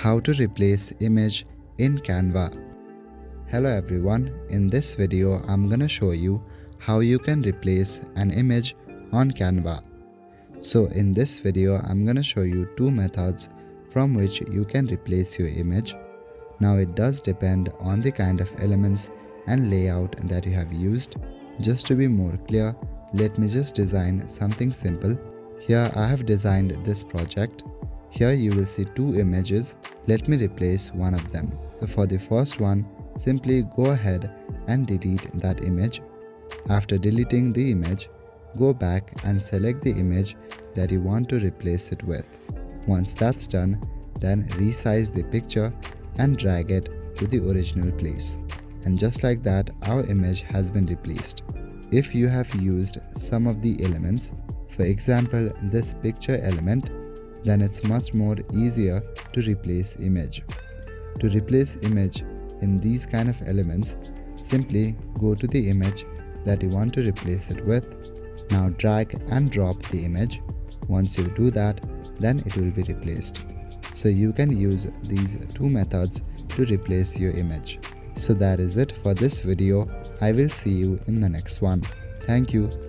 How to replace image in Canva. Hello everyone, in this video I'm gonna show you how you can replace an image on Canva. So in this video I'm gonna show you two methods from which you can replace your image. Now it does depend on the kind of elements and layout that you have used. Just to be more clear, let me just design something simple. Here I have designed this project. Here you will see two images. Let me replace one of them. So for the first one, simply go ahead and delete that image. After deleting the image, go back and select the image that you want to replace it with. Once that's done, then resize the picture and drag it to the original place. And just like that, our image has been replaced. If you have used some of the elements, for example this picture element, then it's much more easier to replace image. To replace image in these kind of elements, simply go to the image that you want to replace it with. Now drag and drop the image. Once you do that, then it will be replaced. So you can use these two methods to replace your image. So that is it for this video. I will see you in the next one. Thank you.